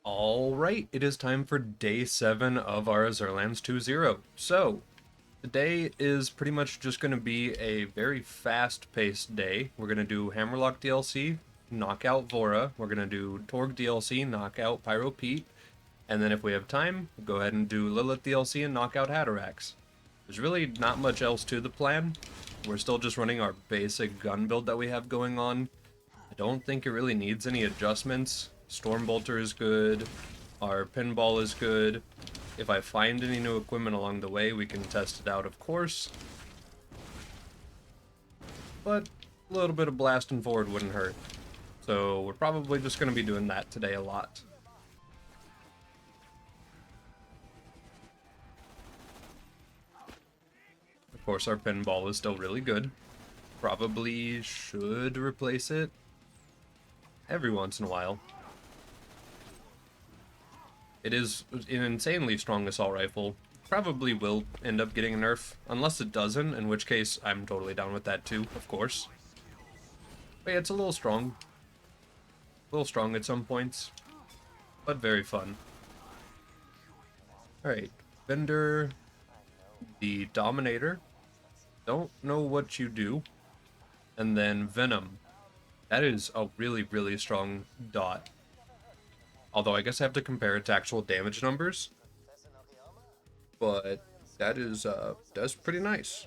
Alright, it is time for day 7 of our Azurelands 2.0. So, today is pretty much just going to be a very fast-paced day. We're going to do Hammerlock DLC, knock out Vora. We're going to do Torgue DLC, knock out Pyro Pete. And then if we have time, we'll go ahead and do Lilith DLC and knock out Hatterax. There's really not much else to the plan. We're still just running our basic gun build that we have going on. I don't think it really needs any adjustments. Stormbolter is good. Our pinball is good. If I find any new equipment along the way, we can test it out, of course. But a little bit of blasting forward wouldn't hurt. So we're probably just going to be doing that today a lot. Of course, our pinball is still really good. Probably should replace it every once in a while. It is an insanely strong assault rifle. Probably will end up getting a nerf, unless it doesn't, in which case I'm totally down with that too, of course. But yeah, it's a little strong. A little strong at some points, but very fun. Alright, Vendor, the Dominator. Don't know what you do. And then Venom. That is a really, really strong dot. Although I guess I have to compare it to actual damage numbers. But that's pretty nice.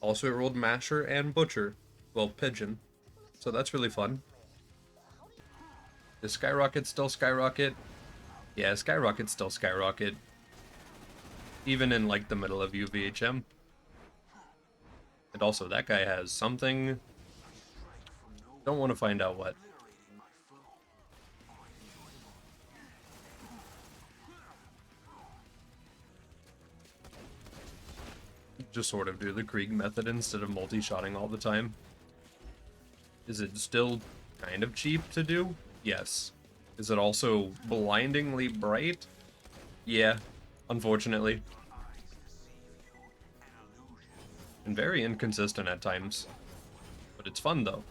Also it rolled Masher and Butcher. Well, Pigeon. So that's really fun. Is Skyrocket still Skyrocket? Yeah, Skyrocket's still Skyrocket. Even in like the middle of UVHM. And also that guy has something. Don't want to find out what. Just sort of do the Krieg method instead of multi-shotting all the time. Is it still kind of cheap to do? Yes. Is it also blindingly bright? Yeah, unfortunately. And very inconsistent at times. But it's fun though.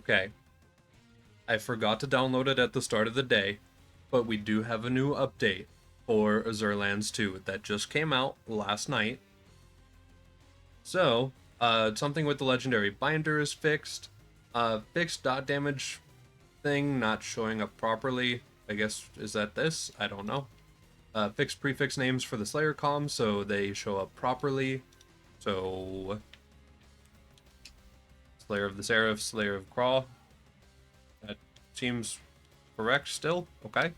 Okay. I forgot to download it at the start of the day, but we do have a new update for Azurelands 2 that just came out last night. So, something with the legendary binder is fixed. Fixed dot damage thing not showing up properly. I guess, is that this? I don't know. Fixed prefix names for the Slayer comms so they show up properly. So, Slayer of the Seraph, Slayer of Craw. That seems correct still. Okay.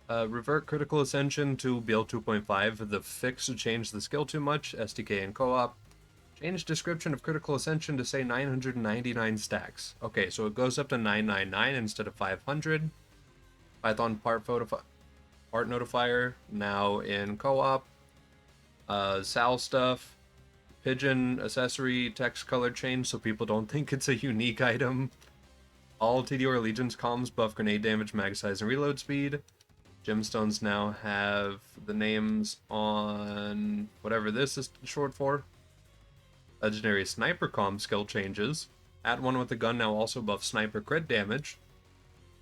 Revert Critical Ascension to BL 2.5. The fix changed the skill too much. SDK and co-op. Change description of Critical Ascension to say 999 stacks. Okay, so it goes up to 999 instead of 500. Python part notifier now in co-op. Sal stuff. Pigeon accessory text color change so people don't think it's a unique item. All TDR Allegiance comms buff grenade damage, mag size, and reload speed. Gemstones now have the names on whatever this is short for. Legendary Sniper comm skill changes. Add one with the gun now also buff sniper crit damage.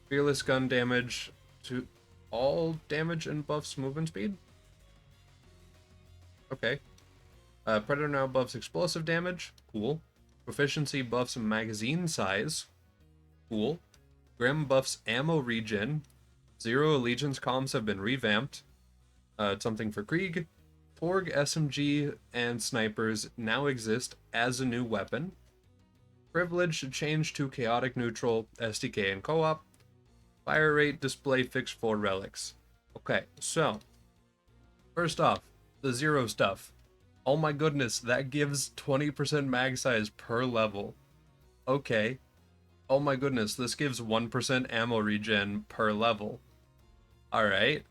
Fearless gun damage to all damage and buffs movement speed. Okay. Predator now buffs explosive damage. Cool. Proficiency buffs magazine size. Cool. Grim buffs ammo regen. Zero Allegiance comms have been revamped. Something for Krieg. Torgue, SMG, and snipers now exist as a new weapon. Privilege should change to chaotic neutral, SDK and co-op. Fire rate display fixed for relics. Okay, so first off, the zero stuff. Oh my goodness, that gives 20% mag size per level. Okay. Oh my goodness, this gives 1% ammo regen per level. Alright.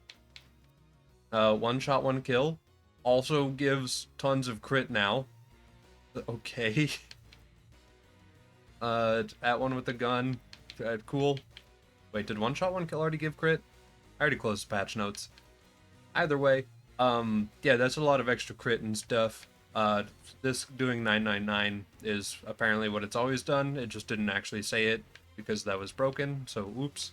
One shot, one kill. Also gives tons of crit now. Okay. At one with the gun. Cool. Wait, did one shot one kill already give crit? I already closed the patch notes. Either way, yeah, that's a lot of extra crit and stuff. This doing 999 is apparently what it's always done. It just didn't actually say it because that was broken, so oops.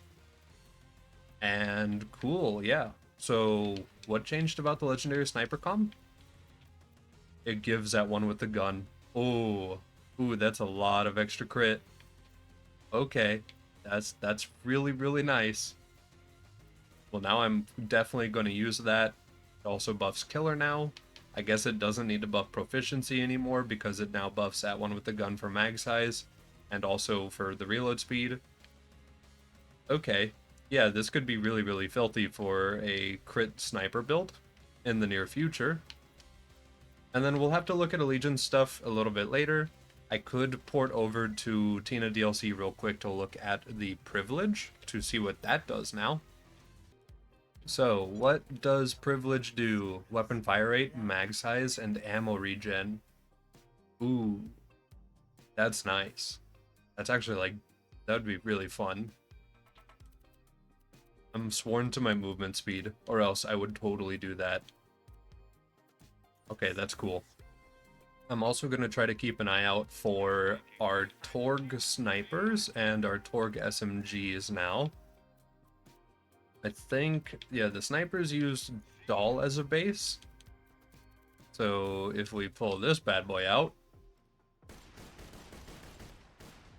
And cool, yeah. So what changed about the legendary sniper comm? It gives that one with the gun. Oh, ooh, that's a lot of extra crit. Okay, that's really, really nice. Well, now I'm definitely going to use that. It also buffs killer now. I guess it doesn't need to buff proficiency anymore because it now buffs that one with the gun for mag size and also for the reload speed. Okay, yeah, this could be really, really filthy for a crit sniper build in the near future. And then we'll have to look at Allegiance stuff a little bit later. I could port over to Tina DLC real quick to look at the privilege to see what that does now. So, what does privilege do? Weapon fire rate, mag size, and ammo regen. Ooh, that's nice. That's actually like, that would be really fun. I'm sworn to my movement speed, or else I would totally do that. Okay, that's cool. I'm also going to try to keep an eye out for our TORGUE snipers and our TORGUE SMGs now. I think, yeah, the snipers use doll as a base. So if we pull this bad boy out.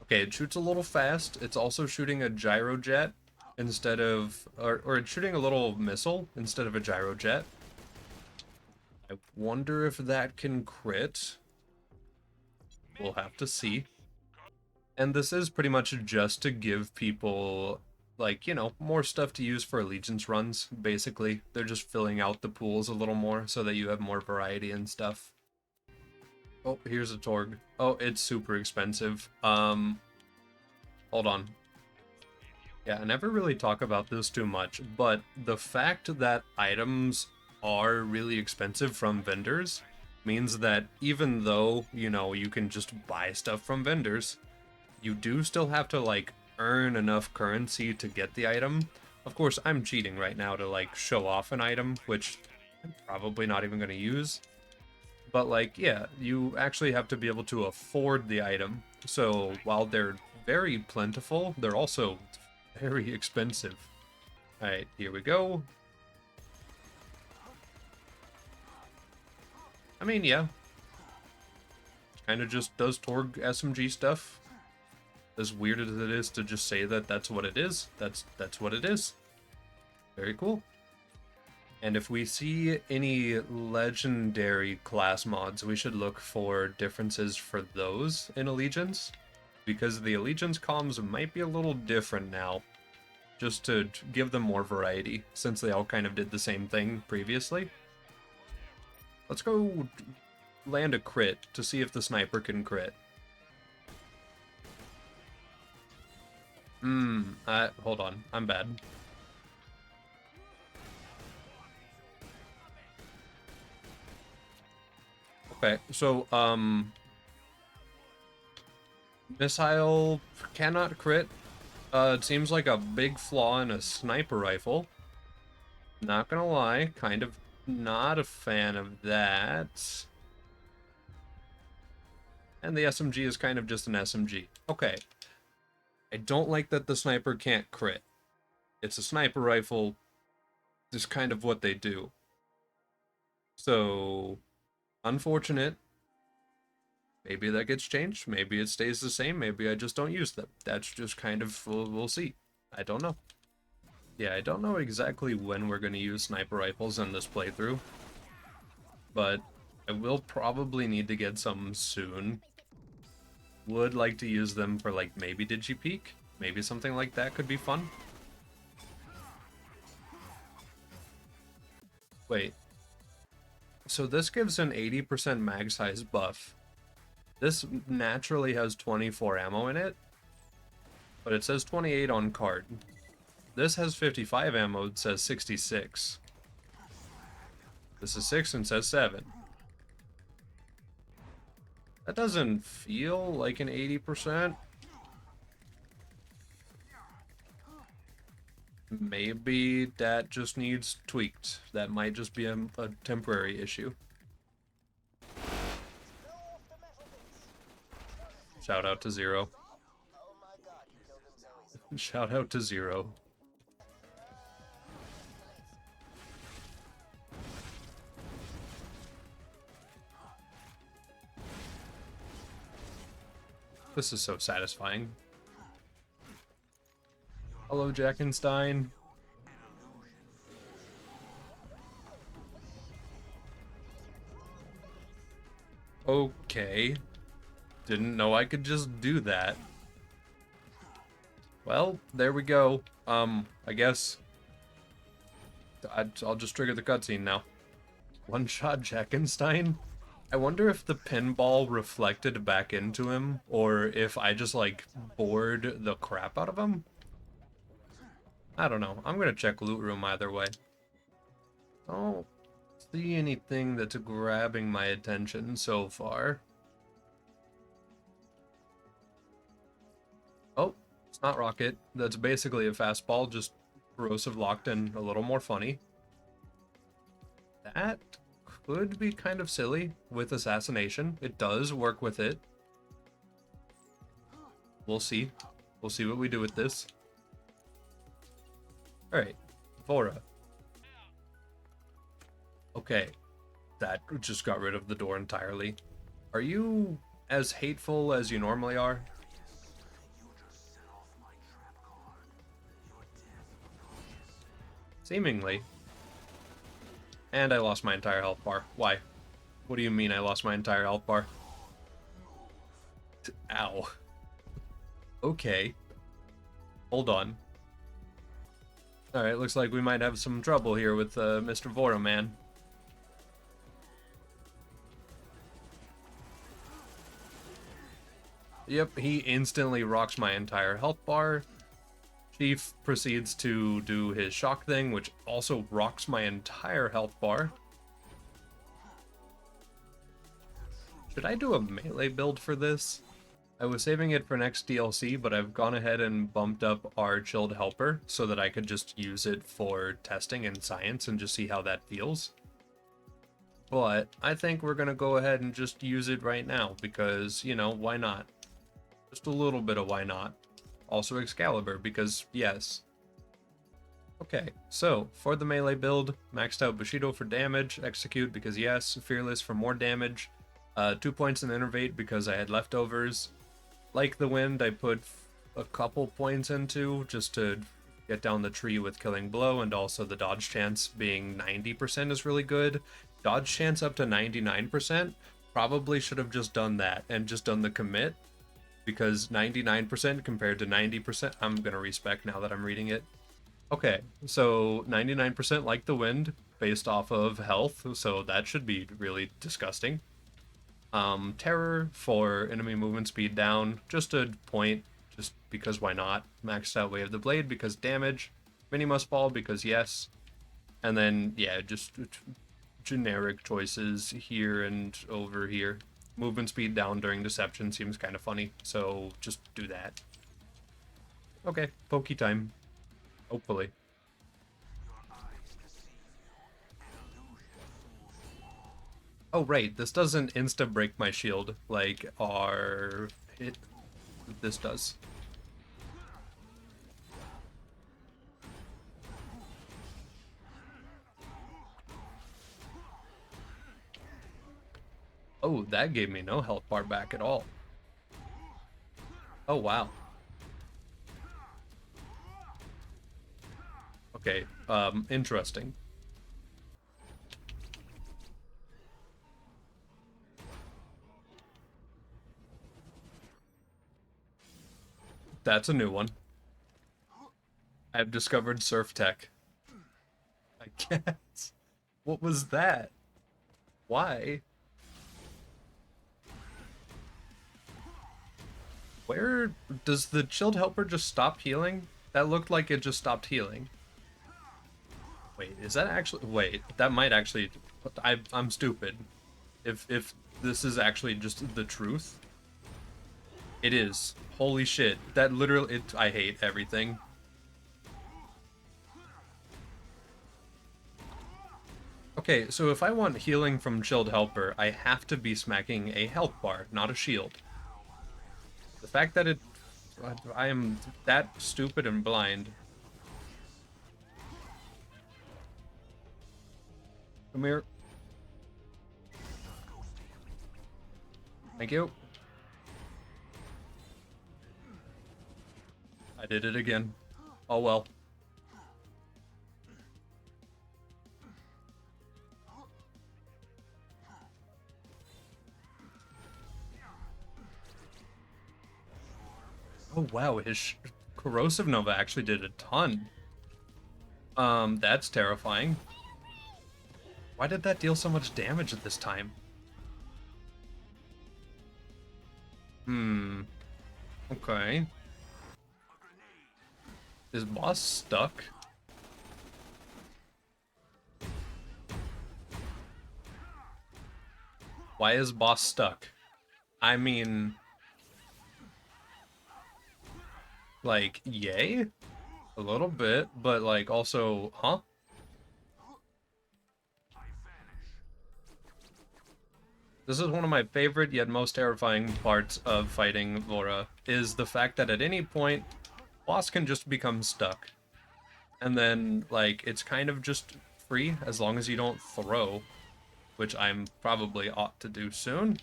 Okay, it shoots a little fast. It's also shooting a gyrojet instead of, or it's shooting a little missile instead of a gyrojet. I wonder if that can crit. We'll have to see. And this is pretty much just to give people, like, you know, more stuff to use for Allegiance runs, basically. They're just filling out the pools a little more so that you have more variety and stuff. Oh, here's a Torg. Oh, it's super expensive. Hold on. Yeah, I never really talk about this too much, but the fact that items are really expensive from vendors means that even though, you know, you can just buy stuff from vendors, you do still have to, like, earn enough currency to get the item. Of course, I'm cheating right now to, like, show off an item, which I'm probably not even going to use. But, like, yeah, you actually have to be able to afford the item. So, while they're very plentiful, they're also very expensive. Alright, here we go. I mean, yeah. Kind of just does TORGUE SMG stuff. As weird as it is to just say that that's what it is, that's what it is. Very cool. And if we see any legendary class mods, we should look for differences for those in Allegiance, because the Allegiance comms might be a little different now, just to give them more variety, since they all kind of did the same thing previously. Let's go land a crit to see if the sniper can crit. Hold on, I'm bad. Okay, so, missile cannot crit. It seems like a big flaw in a sniper rifle. Not gonna lie, kind of not a fan of that. And the SMG is kind of just an SMG. Okay. I don't like that the sniper can't crit. It's a sniper rifle. This is kind of what they do. So, unfortunate. Maybe that gets changed. Maybe it stays the same. Maybe I just don't use them. That's just kind of, we'll see. I don't know. Yeah, I don't know exactly when we're going to use sniper rifles in this playthrough. But I will probably need to get some soon. Would like to use them for, like, maybe DigiPeak. Maybe something like that could be fun. Wait. So this gives an 80% mag size buff. This naturally has 24 ammo in it, but it says 28 on card. This has 55 ammo, it says 66. This is 6 and says 7. That doesn't feel like an 80%. Maybe that just needs tweaked. That might just be a temporary issue. Shout out to Zero. Shout out to Zero. This is so satisfying. Hello, Jackenstein. Okay. Didn't know I could just do that. Well, there we go. I guess I'll just trigger the cutscene now. One-shot Jackenstein? I wonder if the pinball reflected back into him, or if I just, like, bored the crap out of him? I don't know. I'm gonna check loot room either way. Don't see anything that's grabbing my attention so far. Oh, it's not Rocket. That's basically a fastball, just corrosive locked in a little more funny. That could be kind of silly with assassination. It does work with it. We'll see. We'll see what we do with this. Alright, Vora. Okay, that just got rid of the door entirely. Are you as hateful as you normally are? Seemingly. And I lost my entire health bar. Why? What do you mean I lost my entire health bar? Ow. Okay. Hold on. Alright, looks like we might have some trouble here with Mr. Vora, man. Yep, he instantly rocks my entire health bar. Chief proceeds to do his shock thing, which also rocks my entire health bar. Should I do a melee build for this? I was saving it for next DLC, but I've gone ahead and bumped up our chilled helper so that I could just use it for testing and science and just see how that feels. But I think we're gonna go ahead and just use it right now because, you know, why not? Just a little bit of why not. Also Excalibur, because yes. Okay, so for the melee build, maxed out Bushido for damage, Execute because yes, Fearless for more damage, 2 points in Innervate because I had leftovers. Like the Wind, I put a couple points into just to get down the tree with Killing Blow, and also the dodge chance being 90% is really good. Dodge chance up to 99%, probably should have just done that and just done the commit, because 99% compared to 90%, I'm gonna respec now that I'm reading it. Okay, so 99% like the Wind based off of health, so that should be really disgusting. Terror for enemy movement speed down, just a point, just because why not? Maxed out Way of the Blade because damage, Mini Must Fall because yes, and then yeah, just generic choices here and over here. Movement speed down during Deception seems kind of funny, so just do that. Okay, pokey time. Hopefully. Oh right, this doesn't insta break my shield like this does. Oh, that gave me no health bar back at all. Oh wow. Okay, interesting. That's a new one. I've discovered surf tech. I guess. What was that? Why? Where does the chilled helper just stop healing? That looked like it just stopped healing. Wait, is that actually... Wait, that might actually... I'm stupid. If this is actually just the truth. It is. Holy shit. That literally... I hate everything. Okay, so if I want healing from Chilled Helper, I have to be smacking a health bar, not a shield. The fact that I am that stupid and blind. Come here. Thank you. I did it again. Oh well. Oh wow, his Corrosive Nova actually did a ton. That's terrifying. Why did that deal so much damage at this time? Hmm. Okay. Is boss stuck? Why is boss stuck? I mean, like, yay? A little bit, but like also, huh? This is one of my favorite yet most terrifying parts of fighting Laura, is the fact that at any point, boss can just become stuck. And then, like, it's kind of just free as long as you don't throw, which I'm probably ought to do soon.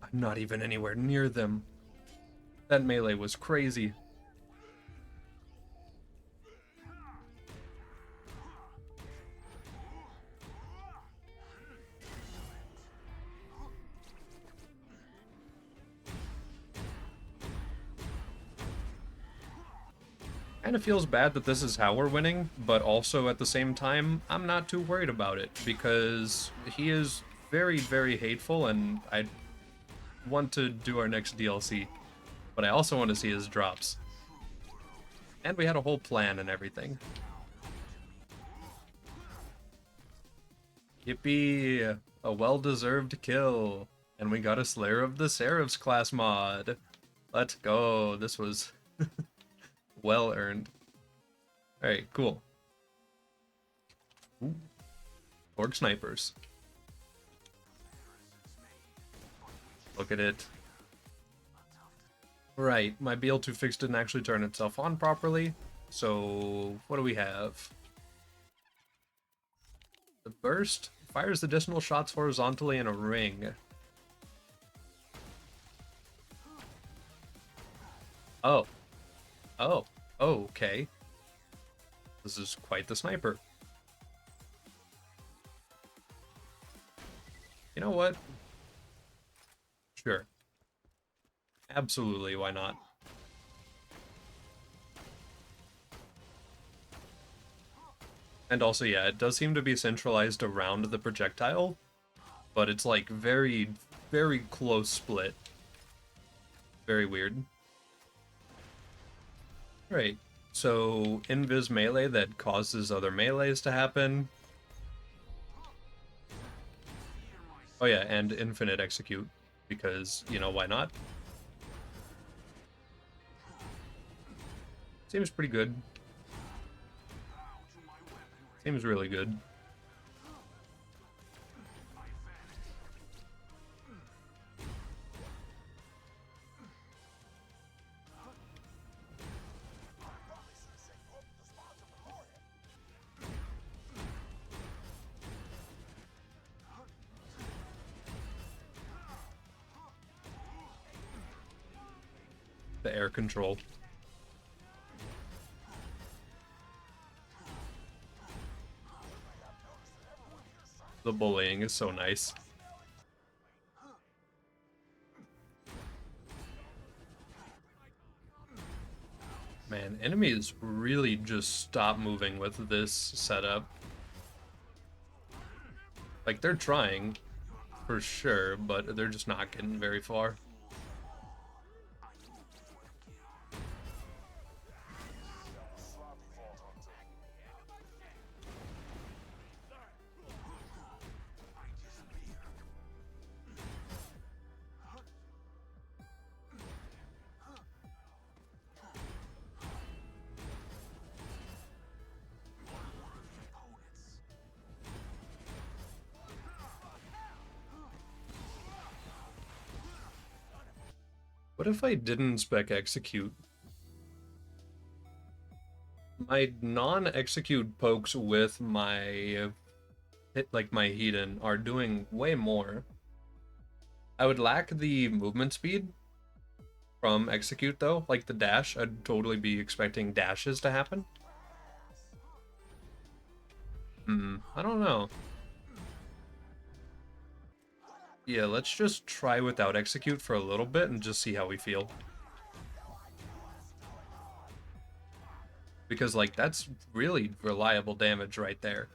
I'm not even anywhere near them. That melee was crazy. Kind of feels bad that this is how we're winning, but also at the same time, I'm not too worried about it because he is very, very hateful and I want to do our next DLC, but I also want to see his drops. And we had a whole plan and everything. Yippee! A well-deserved kill. And we got a Slayer of the Seraphs class mod. Let's go. This was well earned. Alright, cool. Ooh. Orc snipers. Look at it. Right, my BL2 fix didn't actually turn itself on properly. So, what do we have? The burst fires additional shots horizontally in a ring. Oh. Oh. Oh, okay. This is quite the sniper. You know what? Sure. Absolutely, why not? And also, yeah, it does seem to be centralized around the projectile, but it's like very, very close split. Very weird. Right. So, invis melee that causes other melees to happen. Oh yeah, and infinite execute, because, you know, why not? Seems pretty good. Seems really good. The air control. The bullying is so nice. Man, enemies really just stop moving with this setup. Like, they're trying, for sure, but they're just not getting very far. What if I didn't spec execute? My non-execute pokes with my my Hedon are doing way more. I would lack the movement speed from execute though, like the dash. I'd totally be expecting dashes to happen. I don't know. Yeah, let's just try without execute for a little bit and just see how we feel. Because, like, that's really reliable damage right there.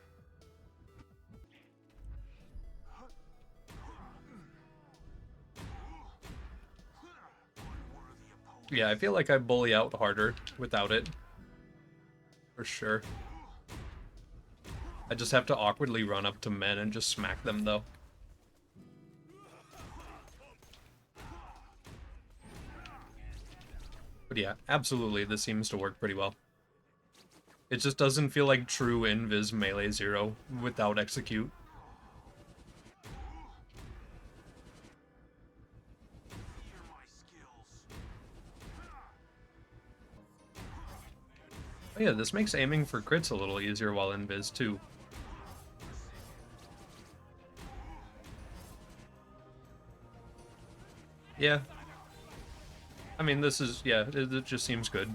Yeah, I feel like I bully out harder without it. For sure. I just have to awkwardly run up to men and just smack them, though. But yeah, absolutely, this seems to work pretty well. It just doesn't feel like true invis melee 0 without execute. Oh yeah, this makes aiming for crits a little easier while invis too. Yeah. I mean, this is, yeah, it just seems good.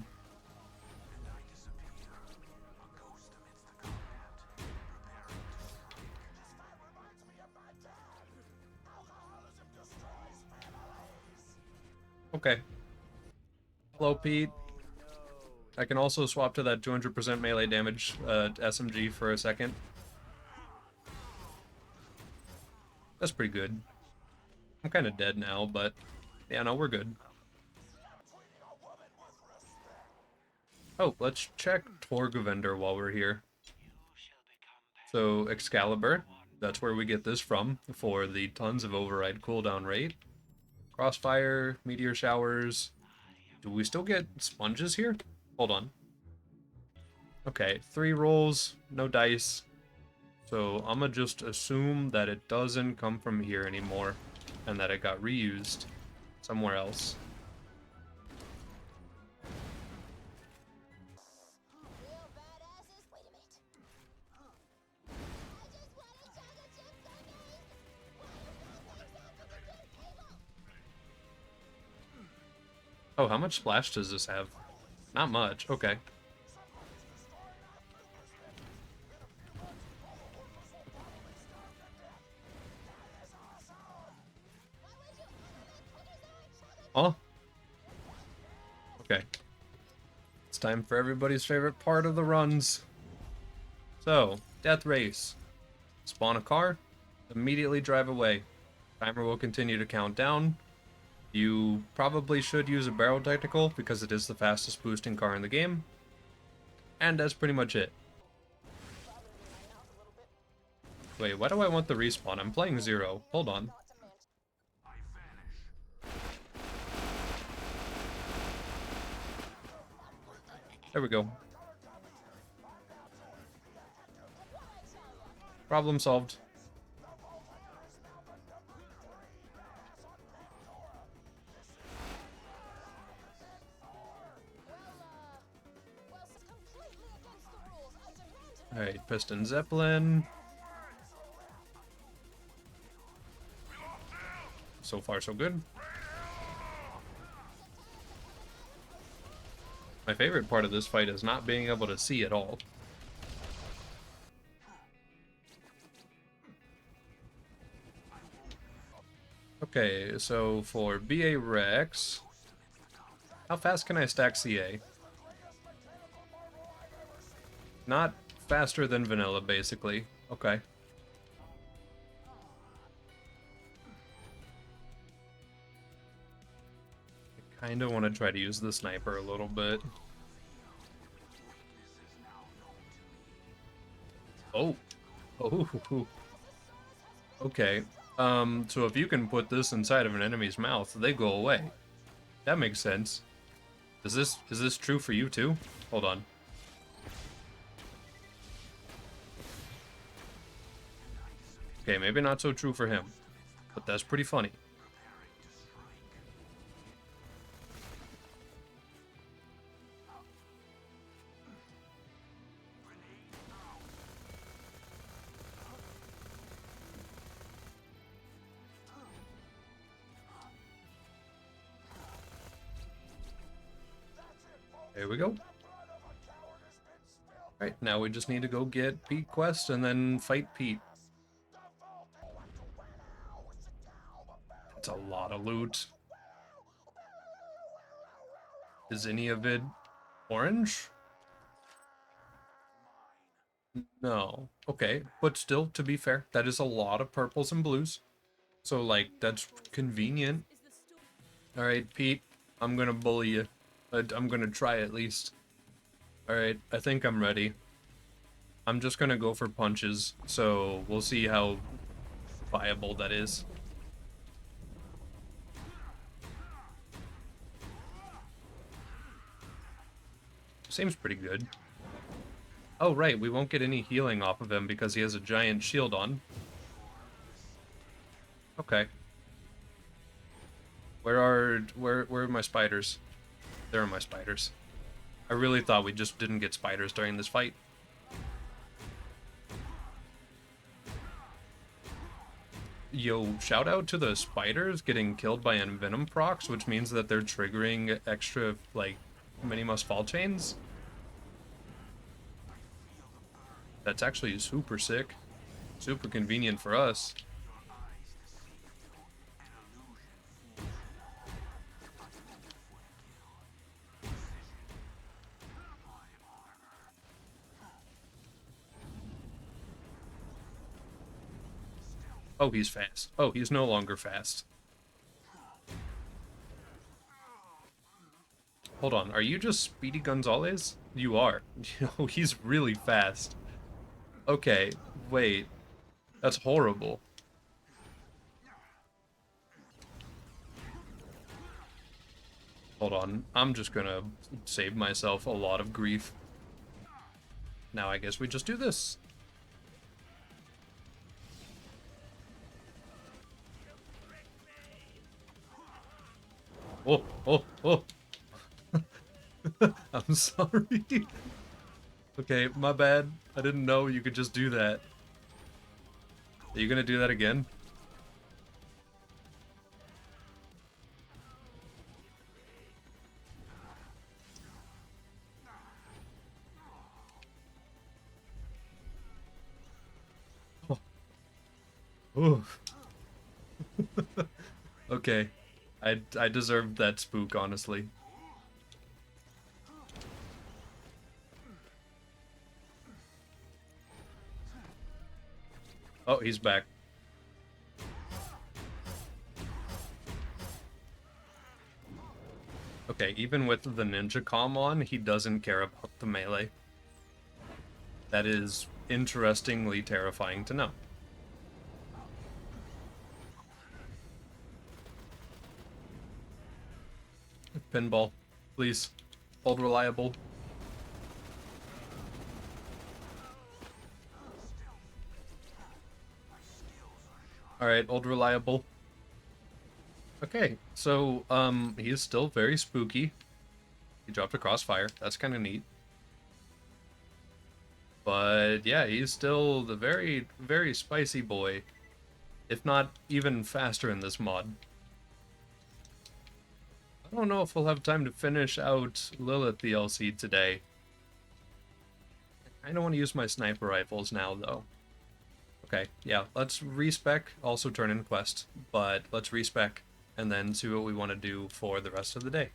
Okay. Hello, Pete. I can also swap to that 200% melee damage SMG for a second. That's pretty good. I'm kind of dead now, but yeah, no, we're good. Oh, let's check TORGUE vendor while we're here. So Excalibur, that's where we get this from for the tons of override cooldown rate. Crossfire, meteor showers. Do we still get sponges here? Hold on. Okay, 3 rolls, no dice. So I'm gonna just assume that it doesn't come from here anymore and that it got reused somewhere else. Oh, how much splash does this have? Not much. Okay. Oh. Okay. It's time for everybody's favorite part of the runs. So, death race. Spawn a car, immediately drive away. Timer will continue to count down. You probably should use a barrel technical because it is the fastest boosting car in the game. And that's pretty much it. Wait, why do I want the respawn? I'm playing 0. Hold on. There we go. Problem solved. Alright, Piston Zeppelin. So far, so good. My favorite part of this fight is not being able to see at all. Okay, so for BA Rex, how fast can I stack CA? Not faster than vanilla, basically. Okay. I kind of want to try to use the sniper a little bit. Oh. Oh. Okay. So if you can put this inside of an enemy's mouth, they go away. That makes sense. Is this true for you too? Hold on. Okay, maybe not so true for him, but that's pretty funny. There we go. Alright, now we just need to go get Pete Quest and then fight Pete. That's a lot of loot. Is any of it orange? No. Okay, but still, to be fair, that is a lot of purples and blues. So, like, that's convenient. Alright, Pete, I'm gonna bully you. I'm gonna try at least. Alright, I think I'm ready. I'm just gonna go for punches, so we'll see how viable that is. Seems pretty good. Oh, right, we won't get any healing off of him because he has a giant shield on. Okay. Where are my spiders? There are my spiders. I really thought we just didn't get spiders during this fight. Yo, shout out to the spiders getting killed by Envenom procs, which means that they're triggering extra, like, many must fall chains. That's actually super sick. Super convenient for us. Oh, he's fast. Oh, he's no longer fast. Hold on, are you just Speedy Gonzalez? You are. Oh, he's really fast. Okay, wait. That's horrible. Hold on, I'm just gonna save myself a lot of grief. Now I guess we just do this. Oh, oh, oh. I'm sorry. Okay, my bad. I didn't know you could just do that. Are you gonna do that again? Oh. Oh. Okay. I deserved that spook, honestly. Oh, he's back. Okay, even with the ninja comm on, he doesn't care about the melee. That is interestingly terrifying to know. Pinball, please. Hold reliable. Alright, old reliable. Okay, so, he is still very spooky. He dropped a crossfire. That's kind of neat. But, yeah, he's still the very, very spicy boy. If not even faster in this mod. I don't know if we'll have time to finish out Lilith DLC today. I don't want to use my sniper rifles now, though. Okay, yeah, let's respec, also turn in quest, but let's respec and then see what we want to do for the rest of the day.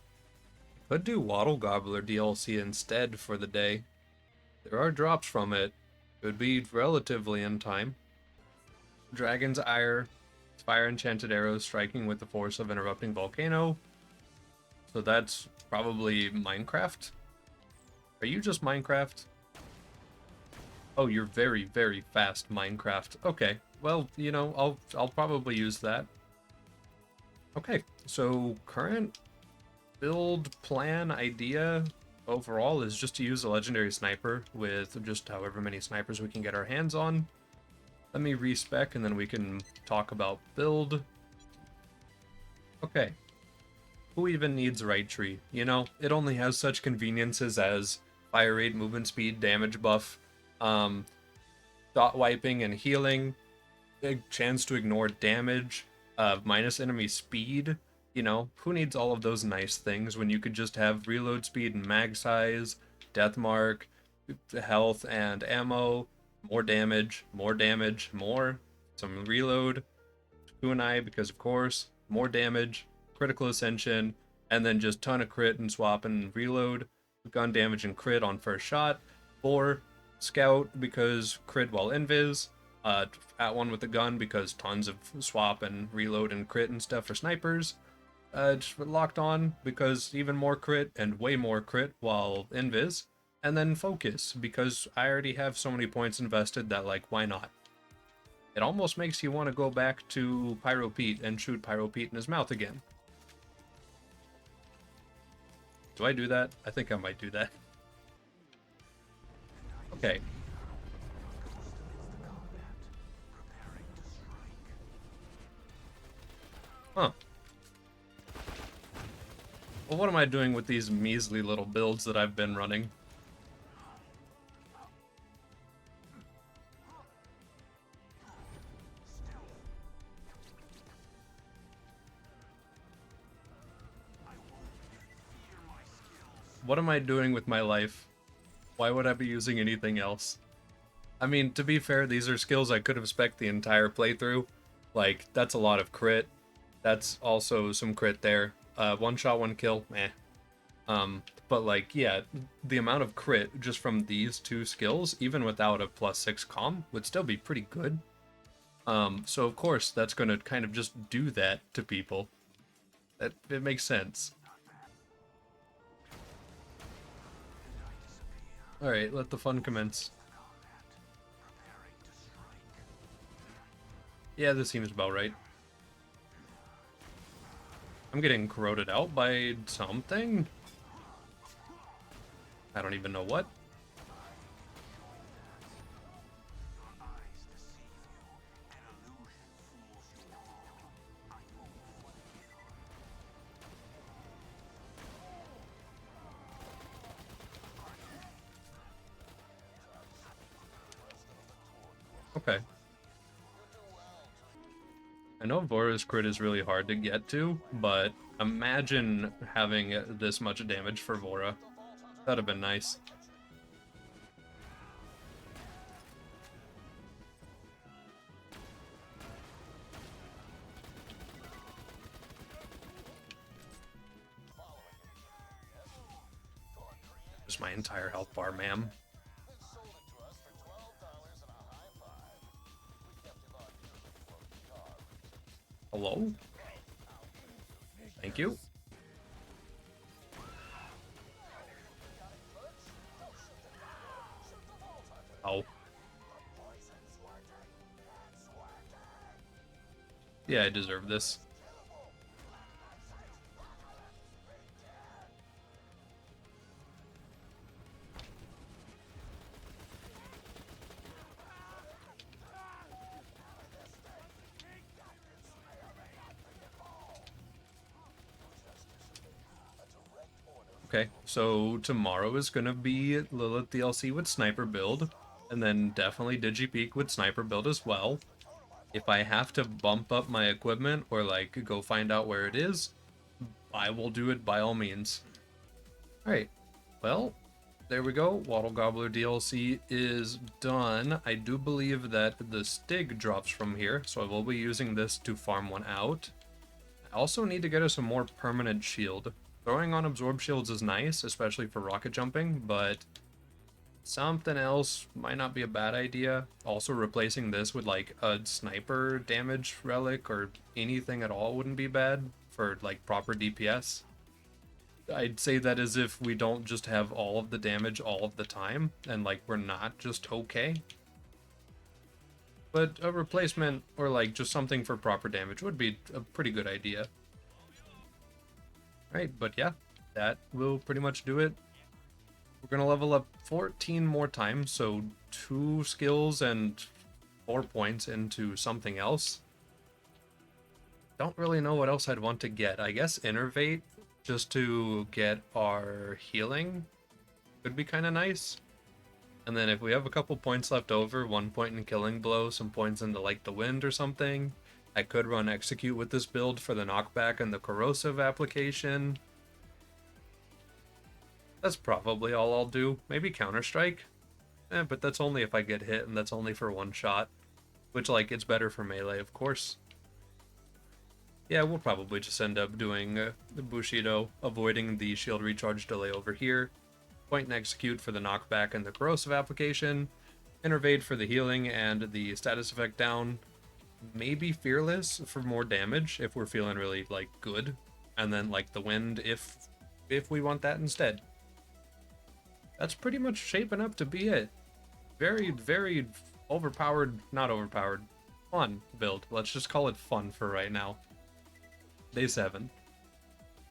Could do Wattle Gobbler DLC instead for the day. There are drops from it. Could be relatively in time. Dragon's Ire, Fire Enchanted Arrows striking with the force of an erupting volcano. So that's probably Minecraft. Are you just Minecraft? Oh, you're very, very fast Minecraft. Okay, well, you know, I'll probably use that. Okay, so current build plan idea overall is just to use a legendary sniper with just however many snipers we can get our hands on. Let me respec and then we can talk about build. Okay. Who even needs right tree? You know, it only has such conveniences as fire rate, movement speed, damage buff, dot wiping and healing, a chance to ignore damage, minus enemy speed, You know, who needs all of those nice things when you could just have reload speed and mag size, death mark, health and ammo, more damage, more, some reload, kunai because of course, more damage, critical ascension, and then just ton of crit and swap and reload, gun damage and crit on first shot, 4, scout because crit while invis, at one with the gun because tons of swap and reload and crit and stuff for snipers, just locked on because even more crit and way more crit while invis, and then focus because I already have so many points invested that like why not? It almost makes you want to go back to Pyro Pete and shoot Pyro Pete in his mouth again. Do I do that? I think I might do that. Okay. Huh. Well, what am I doing with these measly little builds that I've been running? What am I doing with my life? Why would I be using anything else? I mean, to be fair, these are skills I could have spec'd the entire playthrough. Like, that's a lot of crit. That's also some crit there. One shot, one kill, meh. But like, yeah, the amount of crit just from these two skills, even without a +6 comm, would still be pretty good. So of course, that's gonna kind of just do that to people. It makes sense. Alright, let the fun commence. Yeah, this seems about right. I'm getting corroded out by something. I don't even know what. Okay. I know Vora's crit is really hard to get to, but imagine having this much damage for Vora. That'd have been nice. Just my entire health bar, ma'am. Hello? Thank you. Oh. Yeah, I deserve this. Okay, so tomorrow is gonna be Lilith DLC with sniper build, and then definitely Digipeak with sniper build as well. If I have to bump up my equipment or like go find out where it is, I will do it by all means. Alright, well, there we go. Waddle Gobbler DLC is done. I do believe that the Stig drops from here, so I will be using this to farm one out. I also need to get us a more permanent shield. Throwing on absorb shields is nice, especially for rocket jumping, but something else might not be a bad idea. Also replacing this with like a sniper damage relic or anything at all wouldn't be bad for like proper DPS. I'd say that as if we don't just have all of the damage all of the time and like we're not just okay. But a replacement or like just something for proper damage would be a pretty good idea. Right, but yeah, that will pretty much do it. We're gonna level up 14 more times, so 2 skills and 4 points into something else. Don't really know what else I'd want to get. I guess Innervate, just to get our healing, could be kind of nice. And then if we have a couple points left over, 1 point in Killing Blow, some points into like the Wind or something, I could run Execute with this build for the knockback and the corrosive application. That's probably all I'll do. Maybe Counter-Strike? But that's only if I get hit, and that's only for one shot. Which, like, it's better for melee, of course. Yeah, we'll probably just end up doing the Bushido, avoiding the shield recharge delay over here. Point and Execute for the knockback and the corrosive application. Innervate for the healing and the status effect down. Maybe Fearless for more damage if we're feeling really, like, good. And then, like, the Wind if we want that instead. That's pretty much shaping up to be it. Very, very overpowered, not overpowered, fun build. Let's just call it fun for right now. Day 7.